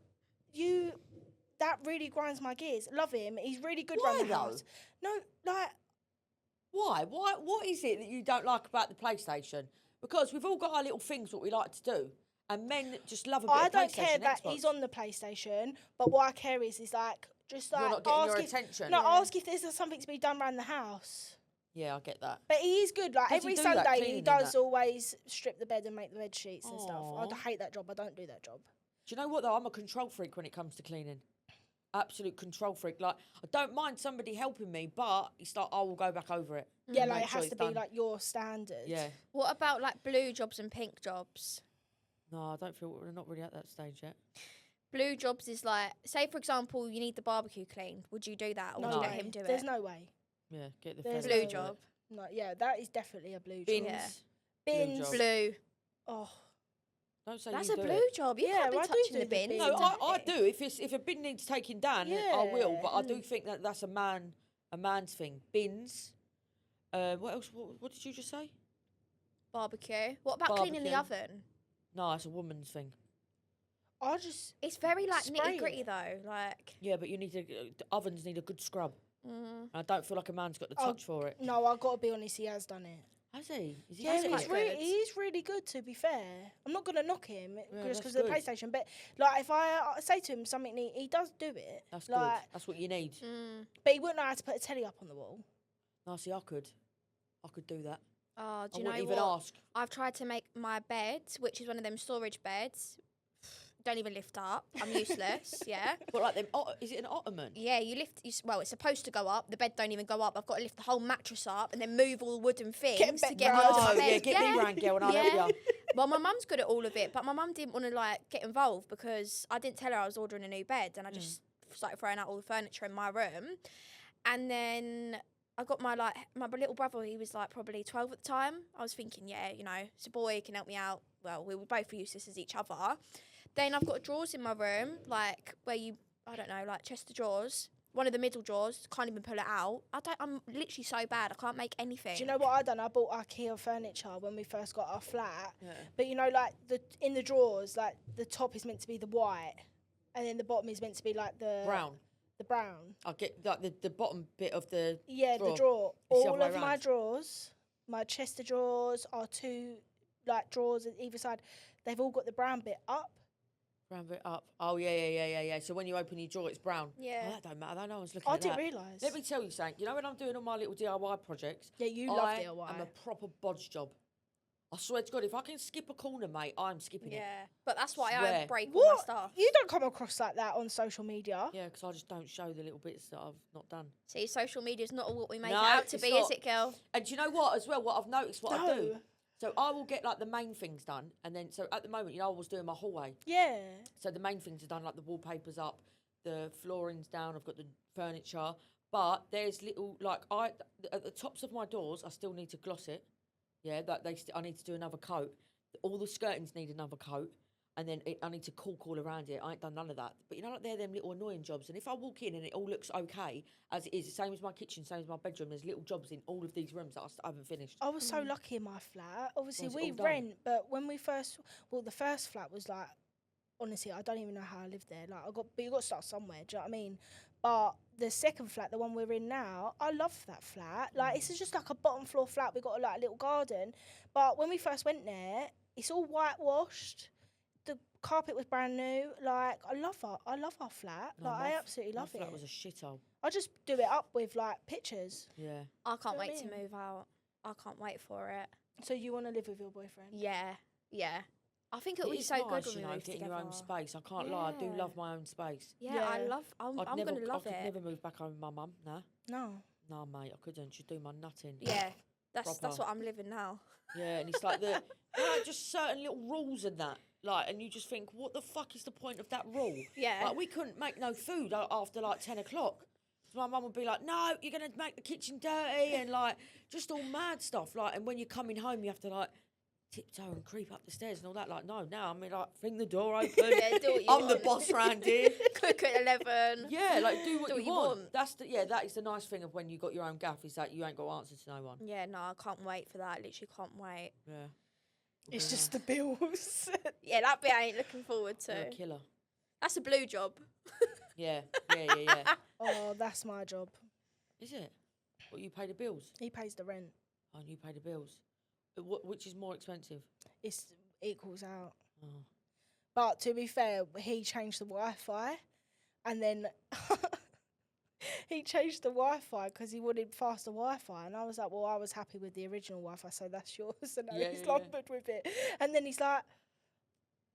that really grinds my gears. Love him. He's really good around the house. No, like. Why? What is it that you don't like about the PlayStation? Because we've all got our little things what we like to do. And men just love a bit of PlayStation. I don't care that he's on the PlayStation, but what I care is like, just like, you're not getting your attention. No, ask if there's something to be done around the house. Yeah, I get that. But he is good. Like, every Sunday, he does always strip the bed and make the bed sheets and stuff. I hate that job. I don't do that job. Do you know what, though? I'm a control freak when it comes to cleaning. Absolute control freak. Like, I don't mind somebody helping me, but it's like, I will go back over it. Yeah, like, it has to be, like, your standard. Yeah. What about, like, blue jobs and pink jobs? No, I don't feel we're not really at that stage yet. Blue jobs is like, say for example, you need the barbecue cleaned. Would you do that, or would you let him do it? There's no way. Yeah, get the blue job. No, yeah, that is definitely a blue Bins. job. Yeah. Bins. Blue. Oh, don't say that's you a do blue it. job. You Yeah, can't be I do touching do the the bin. bin. No, I do. If a bin needs taking down, I will. But I do think that that's a man's thing. Bins. What else? What did you just say? Barbecue. What about cleaning the oven? No, it's a woman's thing. It's very like spray nitty gritty it. though. Like, Yeah, but you need the ovens need a good scrub. And I don't feel like a man's got the touch for it. No, I've got to be honest, he has done it. Has he? Is he Yeah, has it? he's really good, to be fair. I'm not going to knock him that's because of the good. PlayStation, but like if I say to him something, he does do it. That's like, good. That's what you need. But he wouldn't know how to put a telly up on the wall. No, see, I could do that. oh, do you I know wouldn't even what? ask. I've tried to make my bed, which is one of them storage beds. Don't even lift up. I'm useless. Yeah. But like them, is it an ottoman? Yeah, well, it's supposed to go up. The bed don't even go up. I've got to lift the whole mattress up and then move all the wooden things to get round. onto my Oh, bed. yeah, get me round, girl, and I'll help you. Well, my mum's good at all of it, but my mum didn't want to like get involved because I didn't tell her I was ordering a new bed, and I just started throwing out all the furniture in my room. And then I got my little brother. He was like probably 12 at the time. I was thinking, yeah, you know, it's a boy, he can help me out. Well, we were both useless as each other. Then I've got drawers in my room, like where I don't know, like chest of drawers. One of the middle drawers, can't even pull it out. I'm literally so bad, I can't make anything. Do you know what I done? I bought IKEA furniture when we first got our flat. Yeah. But you know, like in the drawers, like the top is meant to be the white, and then the bottom is meant to be like the Brown. The brown. I get like the bottom bit of the drawer. The drawer. It's the All other way of my round. drawers, my chest of drawers are two like drawers at either side. They've all got the brown bit up. Brown bit up. Oh yeah. So when you open your drawer, it's brown. Yeah. Oh, that don't matter. No one's looking I at that. didn't realise. Let me tell you something. You know when I'm doing all my little DIY projects? Yeah, you love DIY. I'm a proper bodge job. I swear to God, if I can skip a corner, mate, I'm skipping it. Yeah, but that's why Swear. I break all my What? stuff. You don't come across like that on social media. Yeah, because I just don't show the little bits that I've not done. See, social media's not all what we make No, it out to it's be, not. is it, girl? And do you know what, as well, what I've noticed, what I do? No. So I will get, like, the main things done. And then, so at the moment, you know, I was doing my hallway. Yeah. So the main things are done, like the wallpaper's up, the flooring's down, I've got the furniture. But there's little, like, at the tops of my doors, I still need to gloss it. Yeah, that I need to do another coat. All the skirtings need another coat. And then I need to caulk all around it. I ain't done none of that. But you know, like they're them little annoying jobs. And if I walk in and it all looks okay, as it is, the same as my kitchen, same as my bedroom, there's little jobs in all of these rooms that I haven't finished. I was so lucky in my flat. Obviously, Was it we all done? rent, but when we first, the first flat was like, honestly, I don't even know how I lived there. Like, but you got to start somewhere. Do you know what I mean? But the second flat, the one we're in now, I love that flat. Like, it's just like a bottom floor flat. We got a little garden. But when we first went there, it's all whitewashed. The carpet was brand new. Like, I love our flat. No, Like, I absolutely love my it. flat was a shithole. I just do it up with like pictures. Yeah. I can't Do wait you know to what I mean? move out. I can't wait for it. So you want to live with your boyfriend? Yeah. I think it would be is so nice, good when you we know, move getting together. your own space. I can't lie, I do Yeah. love my own space. Yeah, I Yeah. love. I'm gonna love I could it. never move back home with my mum, no. No. No, mate, I couldn't. She'd do my nutting. Yeah, that's Proper. what I'm living now. Yeah, and it's like you know, like just certain little rules and that. Like, and you just think, what the fuck is the point of that rule? Yeah. Like, we couldn't make no food after like 10 o'clock. So my mum would be like, no, you're going to make the kitchen dirty and like just all mad stuff. Like, and when you're coming home, you have to like tiptoe and creep up the stairs and all that. Like, no, now I mean, like, fling the door open. Yeah, do what you I'm the want. boss round here. Cook at 11. Yeah, like do what Do you what you want. want. That is the nice thing of when you got your own gaff is that you ain't got to answer to no one. Yeah, no, I can't wait for that. Literally can't wait. Yeah. It's just the bills. Yeah, that bit I ain't looking forward You're a to. killer. That's a blue job. Yeah. Oh, that's my job. Is it? What, you pay the bills? He pays the rent. Oh, and you pay the bills. Which is more expensive? It equals out. Oh. But to be fair, he changed the Wi-Fi, and then he changed the Wi-Fi because he wanted faster Wi-Fi, and I was like, well, I was happy with the original Wi-Fi, so that's yours. And now he's lumbered with it, and then he's like,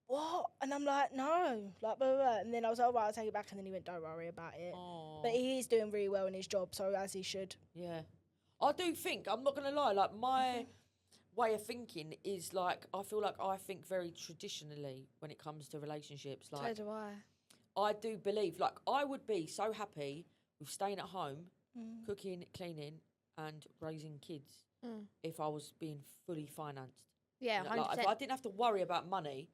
what? And I'm like, no, like, blah, blah, blah. And then I was like, all right, I'll take it back, and then he went, don't worry about it. Oh. But he is doing really well in his job, so as he should. Yeah. I do think, I'm not going to lie, like, my way of thinking is, like, I feel like I think very traditionally when it comes to relationships. Like, So do I. I do believe, like, I would be so happy with staying at home, cooking, cleaning, and raising kids if I was being fully financed. Yeah, Like, 100%. if I didn't have to worry about money,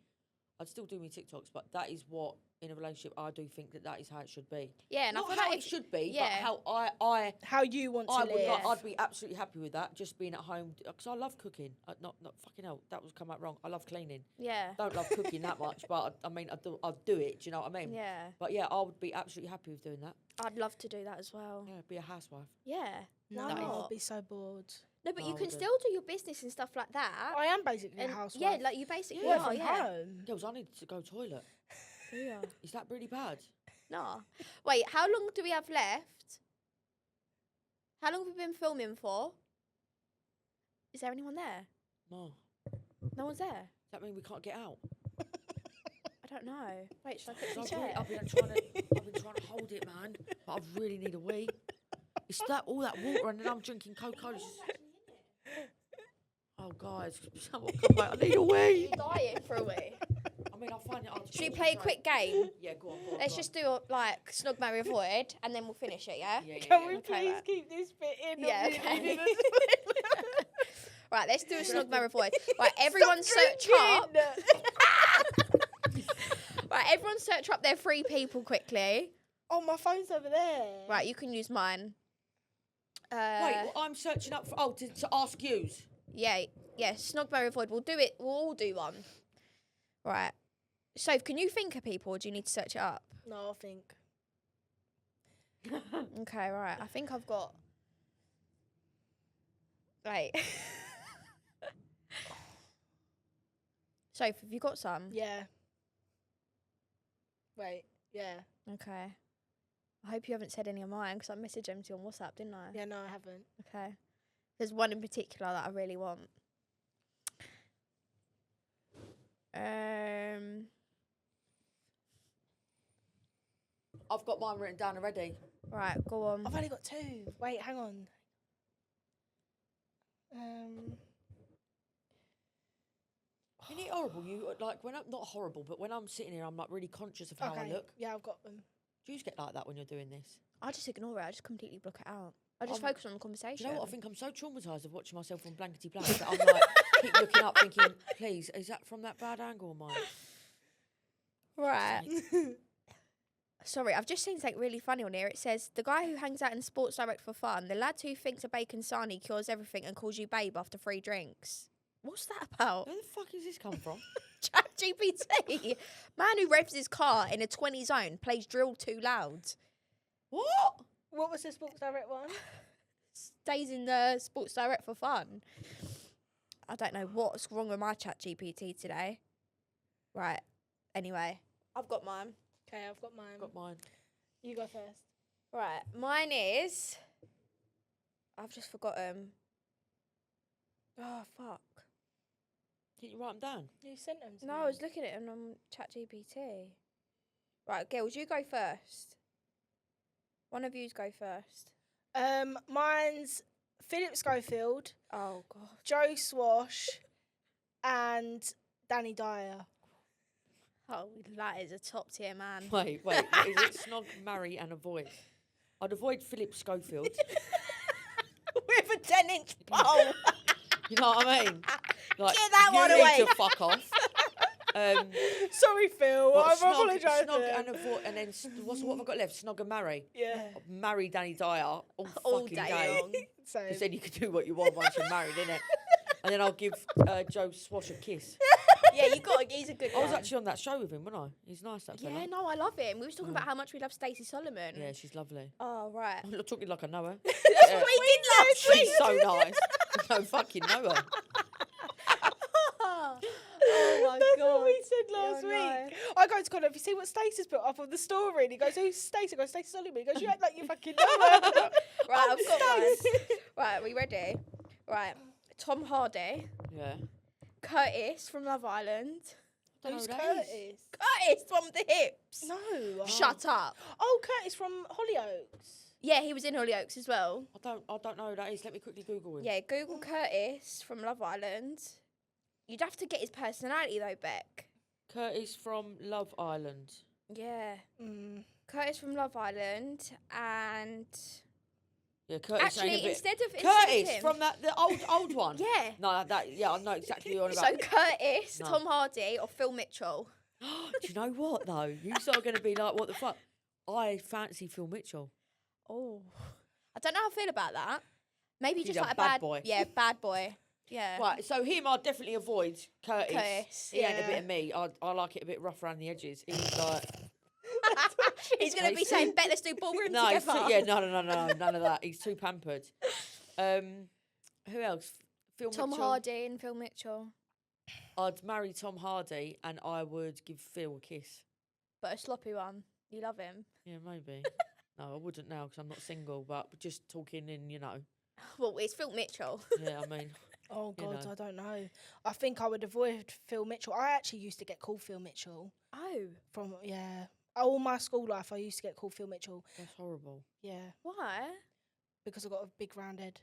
I'd still do my TikToks, but that is what, in a relationship, I do think that is how it should be. Yeah, and Not I feel how like it should be, yeah. but how How you want to I would live. like, I'd be absolutely happy with that, just being at home, because I love cooking. Not fucking hell, that was come out wrong. I love cleaning. Yeah. Don't love cooking that much, but I mean, I'd do it. Do you know what I mean? Yeah. But yeah, I would be absolutely happy with doing that. I'd love to do that as well. Yeah, be a housewife. Yeah. No, Why That is- I'd not? be so bored. No, but I you can wouldn't. still do your business and stuff like that. I am basically a And housewife. yeah, like you basically work are, from yeah. home. Girls, I need to go toilet. Yeah. Is that really bad? No. Wait, how long do we have left? How long have we been filming for? Is there anyone there? No. No one's there. Does that mean we can't get out? I don't know. Wait, should I quickly I've check? been trying to hold it, man. But I really need a wee. It's that all that water, and then I'm drinking Coca-Cola. Oh, guys, someone come back. I need a wee. You're dying for a wee. I mean, I'll find it. Should we play a quick game? Yeah, go on. Let's just do like Snog, Marry, Avoid, and then we'll finish it, yeah? Can we Okay, please right. keep this bit in? Yeah, of okay. me? Right, let's do a Snog, Marry, Avoid. Right, everyone search up. Right, everyone search up their 3 people quickly. Oh, my phone's over there. Right, you can use mine. Wait, well, I'm searching up for to ask yous. Yeah, Snog, Marry, Avoid. We'll do it. We'll all do one. Right. So, can you think of people, or do you need to search it up? No, I think. Okay, right. I think I've got. Right. So, have you got some? Yeah. Wait. Yeah. Okay. I hope you haven't said any of mine because I messaged them to you on WhatsApp, didn't I? Yeah. No, I haven't. Okay. There's one in particular that I really want. I've got mine written down already. Right, go on. I've only got 2. Wait, hang on. Isn't it horrible? You like when I'm not horrible, but when I'm sitting here, I'm like really conscious of how I look. Yeah, I've got them. Do you just get like that when you're doing this? I just ignore it. I just completely block it out. I just I'm- focus on the conversation. Do you know what? I think I'm so traumatised of watching myself on Blankety Blank that I'm like keep looking up, thinking, please, is that from that bad angle of mine? Right. Sorry, I've just seen something really funny on here. It says, the guy who hangs out in Sports Direct for fun, the lad who thinks a bacon sarnie cures everything and calls you babe after 3 drinks. What's that about? Where the fuck has this come from? ChatGPT. Man who revs his car in a 20 zone plays drill too loud. What? What was the Sports Direct one? Stays in the Sports Direct for fun. I don't know what's wrong with my ChatGPT today. Right. Anyway, I've got mine. Okay, I've got mine. Got mine. You go first. Right, mine is. I've just forgotten. Oh fuck! Didn't you write them down? You sent them to No, me. I was looking at them on ChatGPT. Right, girls, you go first. One of yous go first. Mine's Philip Schofield, Oh god. Joe Swash, and Danny Dyer. Oh, that is a top tier man. Wait. Is it Snog, Marry, and Avoid? I'd avoid Philip Schofield. With a 10-inch pole. You know what I mean? Like, Get that you one need away. to fuck off. Sorry, Phil. What, I snog, apologise. snog and avoid, and then what have I got left? Snog and marry. Yeah. Marry Danny Dyer all All fucking day day. long. Same. Because then you can do what you want once you're married, innit? And then I'll give Joe Swash a kiss. Yeah, he's a good I was one. actually on that show with him, wasn't I? He's nice, that fella. Yeah, no, I love him. We was talking about how much we love Stacey Solomon. Yeah, she's lovely. Oh, right. I'm not talking like I know her. That's what we did last week. She's so nice. I don't fucking know her. Oh, my That's God. what we said last Yeah, I week. I go to Connor, have you seen what Stacey's put up on the story? And he goes, who's Stacey? I go, Stacey Solomon. He goes, you act like you fucking know her. Right, I've got one. Right, are we ready? Right. Tom Hardy. Yeah. Curtis from Love Island. Who's know who that is. Curtis? Curtis from the hips. No. Shut up. Oh, Curtis from Hollyoaks. Yeah, he was in Hollyoaks as well. I don't know who that is. Let me quickly Google him. Yeah, Google Curtis from Love Island. You'd have to get his personality though, Beck. Curtis from Love Island. Yeah. Mm. Curtis from Love Island and Yeah, Curtis. actually ain't a bit... instead of Curtis him, from the old one. yeah. No, yeah, I know exactly who you're on So about. Curtis, No. Tom Hardy, or Phil Mitchell. Do you know what though? You are going to be like, what the fuck? I fancy Phil Mitchell. Oh, I don't know how I feel about that. Maybe He's just a like a bad bad boy. Yeah, bad boy. Yeah. Right, so him I'd definitely avoid. Curtis. Curtis, He ain't a yeah. bit of me. I like it a bit rough around the edges. He's like, He's gonna be saying, "Bet let's do ballroom no, he's together." too, yeah, no, none of that. He's too pampered. Who else? Phil Tom Mitchell. Hardy and Phil Mitchell, I'd marry Tom Hardy and I would give Phil a kiss. but a sloppy one. You love him. Yeah, maybe. No, I wouldn't now because I'm not single, but just talking in, Well, it's Phil Mitchell. yeah, I mean, Oh, You God, know. I don't know. I think I would avoid Phil Mitchell. I actually used to get called Phil Mitchell Oh, from, yeah. All my school life, I used to get called Phil Mitchell. that's horrible. Yeah, why? because I got a big round head.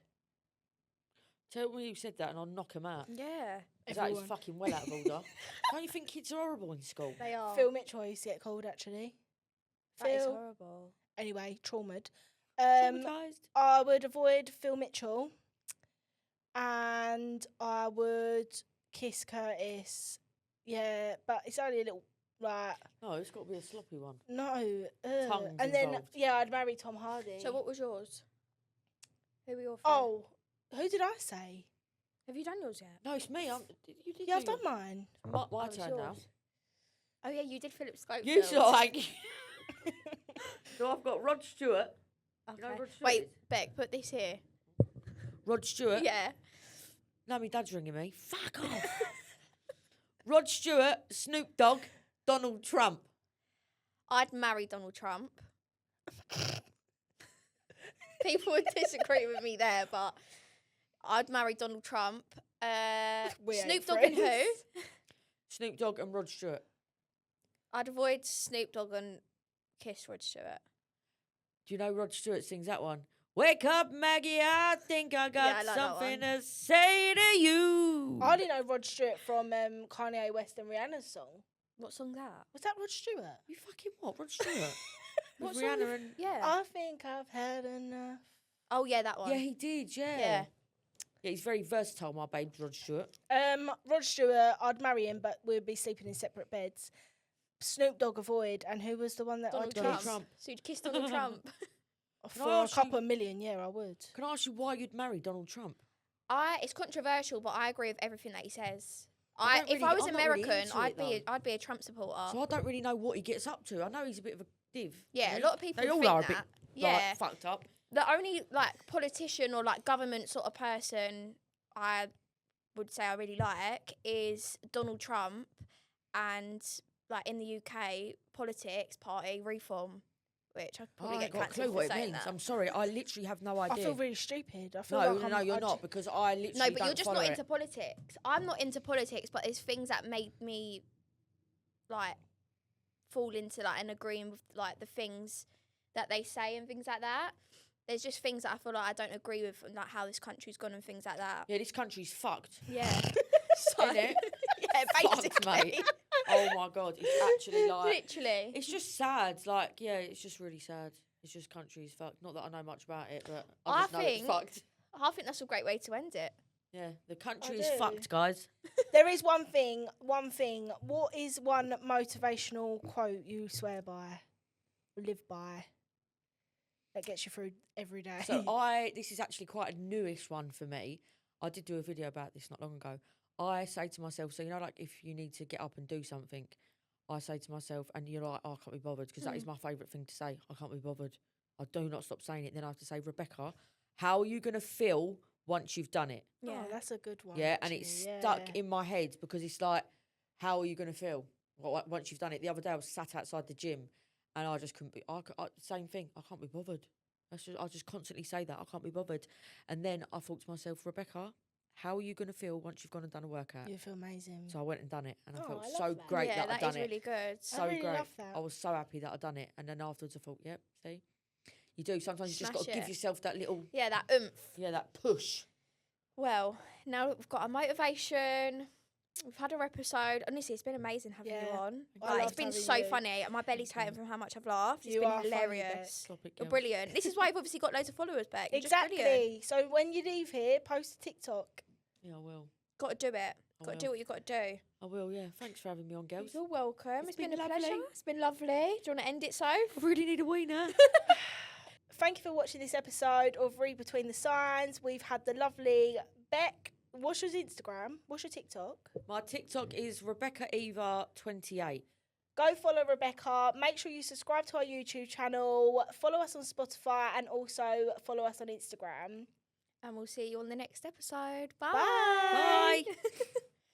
Tell me you said that and I'll knock him out. Yeah, Because that is Everyone. fucking well out of order. Don't you think kids are horrible in school? they are. Phil Mitchell, I used to get called, actually. That is Phil. horrible. Anyway, traumatized. Traumatised? I would avoid Phil Mitchell, and I would kiss Curtis. Yeah, but it's only a little like No, it's got to be a sloppy one. no. Tongues and then involved. yeah, I'd marry Tom Hardy. So what was yours? Who were your? Friends? Oh, who did I say? have you done yours yet? No, it's me. You did Yeah, I've do done mine. My Oh, it's turn now. yours. Oh yeah, you did Philip Schofield. You like. So I've got Rod Stewart. Okay. You know Rod Stewart Wait, is? Beck, put this here. Rod Stewart. Yeah. No, my dad's ringing me. Fuck off. Rod Stewart, Snoop Dogg, Donald Trump. I'd marry Donald Trump. People would disagree with me there, but I'd marry Donald Trump. We ain't Snoop Dogg and who? friends. Snoop Dogg and Rod Stewart. I'd avoid Snoop Dogg and kiss Rod Stewart. Do you know Rod Stewart sings that one? Wake up, Maggie, I think I got Yeah, I like that something one. to say to you. I didn't know Rod Stewart from Kanye West and Rihanna's song. What song's that? Was that Rod Stewart? You fucking what? Rod Stewart? What With song? Rihanna and... Yeah. I think I've had enough. Oh yeah, that one. Yeah, he did, yeah. Yeah. Yeah, he's very versatile, my babe, Rod Stewart. Rod Stewart, I'd marry him, but we'd be sleeping in separate beds. Snoop Dogg avoid, and who was the one that Donald I'd Trump. kiss? Trump. So you'd kiss Donald Trump. Can I For a ask you- couple of million, yeah, I would. Can I ask you why you'd marry Donald Trump? It's controversial, but I agree with everything that he says. I don't If I really- was I'm not really American, into I'd it, be though. I'd be a Trump supporter. So I don't really know what he gets up to. I know he's a bit of a div. Yeah, you a know? lot of people They all think are a that. bit Yeah, like, fucked up. the only like politician or like government sort of person I would say I really like is Donald Trump, and like in the UK politics party Reform, which I'd probably I get ain't got a cancelled clue for what it saying means. that. I'm sorry, I literally have no I idea. feel really stupid. I feel no, like no, you're I'd not, because I literally No, but don't you're just follow not it. into politics. I'm not into politics, but there's things that make me like fall into like and agreeing with like the things that they say and things like that. There's just things that I feel like I don't agree with, and like how this country's gone and things like that. Yeah, this country's fucked. Yeah. So, Innit? yeah, Fucked, basically. mate. Oh my God, it's actually like... Literally. It's just sad. Like, yeah, it's just really sad. It's just country's fucked. Not that I know much about it, but I I just know it's think- fucked. I think that's a great way to end it. Yeah, the country I is do. fucked, guys. There is one thing. What is one motivational quote you swear by, live by, that gets you through every day? So this is actually quite a newish one for me. I did do a video about this not long ago. I say to myself, so like if you need to get up and do something, I say to myself, and you're like, oh, I can't be bothered, because that is my favourite thing to say. I can't be bothered. I do not stop saying it. Then I have to say, Rebecca, how are you going to feel once you've done it? Yeah, that's a good one. Yeah, actually. and it's stuck in my head because it's like, how are you going to feel once you've done it? The other day I was sat outside the gym and I just couldn't be, same thing, I can't be bothered. I just constantly say that, I can't be bothered. And then I thought to myself, Rebecca, how are you going to feel once you've gone and done a workout? You feel amazing. So I went and done it, and I felt I love so that. great yeah, that I'd done is it. really good. So I really great. love that. I was so happy that I'd done it. And then afterwards I thought, yep, see? You do. Sometimes you just got to Smash give it. yourself that little, Yeah, that oomph. that push. Well, now that we've got our motivation, we've had our episode. Honestly, it's been amazing having you Yeah, on. I Like, it's loved been having so you. funny. My belly's hurting from how much I've laughed. It's You been are funny, hilarious. Beck. Stop it, You're girl. brilliant. This is why you've obviously got loads of followers, Beck. You're just brilliant. Exactly. So when you leave here, post a TikTok. Yeah, I will. Got to do it. I Got to will. do what you've got to do. I will, yeah. Thanks for having me on, girls. You're welcome. It's It's been a been pleasure. lovely. It's been lovely. Do you want to end it, so? I really need a wiener. Thank you for watching this episode of Read Between the Signs. We've had the lovely Beck. What's your Instagram? What's your TikTok? My TikTok is RebeccaEva28. Go follow Rebecca. Make sure you subscribe to our YouTube channel. Follow us on Spotify and also follow us on Instagram. And we'll see you on the next episode. Bye. Bye. Bye.